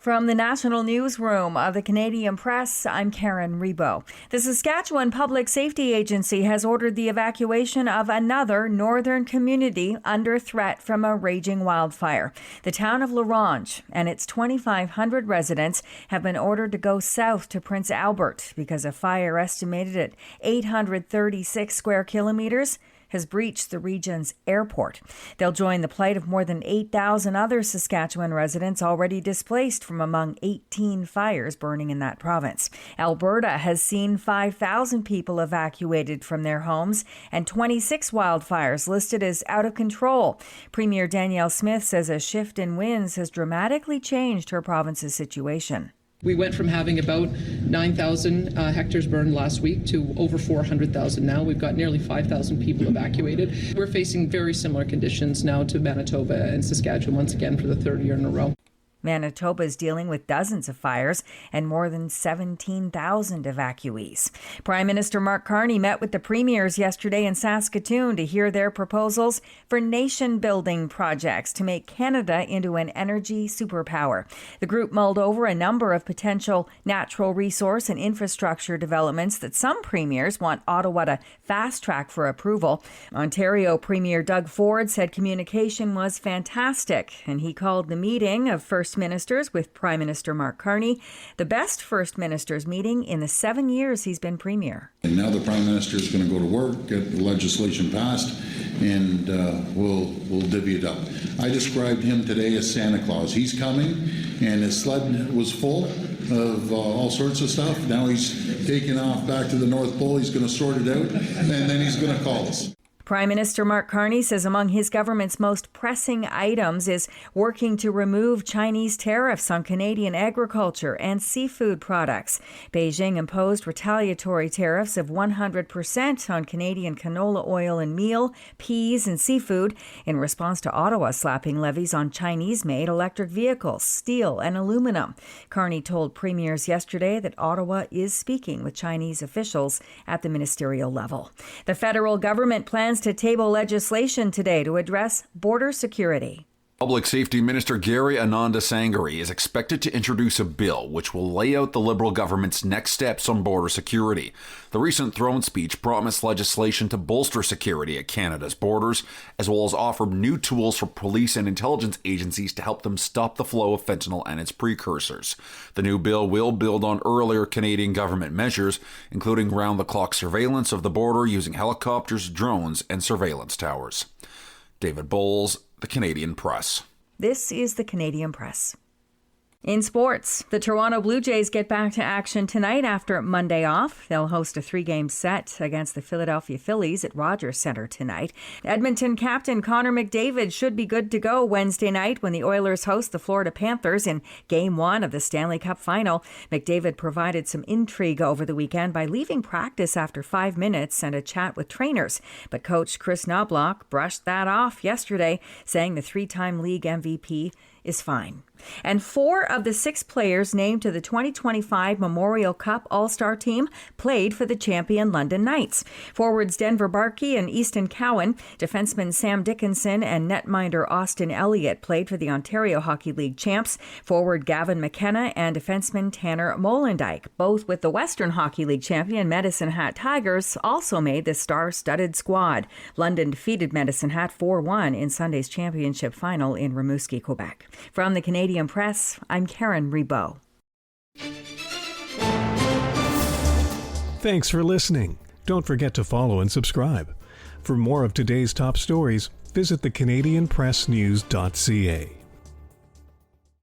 From the National Newsroom of the Canadian Press, I'm Karen Rebo. The Saskatchewan Public Safety Agency has ordered the evacuation of another northern community under threat from a raging wildfire. The town of La Ronge and its 2,500 residents have been ordered to go south to Prince Albert because a fire estimated at 836 square kilometers has breached the region's airport. They'll join the plight of more than 8,000 other Saskatchewan residents already displaced from among 18 fires burning in that province. Alberta has seen 5,000 people evacuated from their homes and 26 wildfires listed as out of control. Premier Danielle Smith says a shift in winds has dramatically changed her province's situation. We went from having about 9,000 hectares burned last week to over 400,000 now. We've got nearly 5,000 people evacuated. We're facing very similar conditions now to Manitoba and Saskatchewan once again for the third year in a row. Manitoba is dealing with dozens of fires and more than 17,000 evacuees. Prime Minister Mark Carney met with the premiers yesterday in Saskatoon to hear their proposals for nation-building projects to make Canada into an energy superpower. The group mulled over a number of potential natural resource and infrastructure developments that some premiers want Ottawa to fast-track for approval. Ontario Premier Doug Ford said communication was fantastic, and he called the meeting of First Ministers with Prime Minister Mark Carney the best First Ministers meeting in the 7 years he's been Premier. And now the Prime Minister is going to go to work, get the legislation passed, and we'll divvy it up. I described him today as Santa Claus. He's coming, and his sled was full of all sorts of stuff. Now he's taking off back to the North Pole. He's going to sort it out, and then he's going to call us. Prime Minister Mark Carney says among his government's most pressing items is working to remove Chinese tariffs on Canadian agriculture and seafood products. Beijing imposed retaliatory tariffs of 100% on Canadian canola oil and meal, peas and seafood in response to Ottawa slapping levies on Chinese-made electric vehicles, steel and aluminum. Carney told premiers yesterday that Ottawa is speaking with Chinese officials at the ministerial level. The federal government plans to table legislation today to address border security. Public Safety Minister Gary Anandasangari is expected to introduce a bill which will lay out the Liberal government's next steps on border security. The recent throne speech promised legislation to bolster security at Canada's borders, as well as offer new tools for police and intelligence agencies to help them stop the flow of fentanyl and its precursors. The new bill will build on earlier Canadian government measures, including round-the-clock surveillance of the border using helicopters, drones, and surveillance towers. David Bowles, The Canadian Press. This is The Canadian Press. In sports, the Toronto Blue Jays get back to action tonight after Monday off. They'll host a 3-game set against the Philadelphia Phillies at Rogers Centre tonight. Edmonton captain Connor McDavid should be good to go Wednesday night when the Oilers host the Florida Panthers in Game 1 of the Stanley Cup Final. McDavid provided some intrigue over the weekend by leaving practice after 5 minutes and a chat with trainers. But coach Chris Knobloch brushed that off yesterday, saying the 3-time league MVP is fine. And 4 of the 6 players named to the 2025 Memorial Cup All-Star team played for the champion London Knights. Forwards Denver Barkey and Easton Cowan, defenseman Sam Dickinson and netminder Austin Elliott played for the Ontario Hockey League champs. Forward Gavin McKenna and defenseman Tanner Molendyke, both with the Western Hockey League champion Medicine Hat Tigers, also made the star-studded squad. London defeated Medicine Hat 4-1 in Sunday's championship final in Rimouski, Quebec. From the Canadian Press, I'm Karen Rebo. Thanks for listening. Don't forget to follow and subscribe. For more of today's top stories, visit thecanadianpressnews.ca.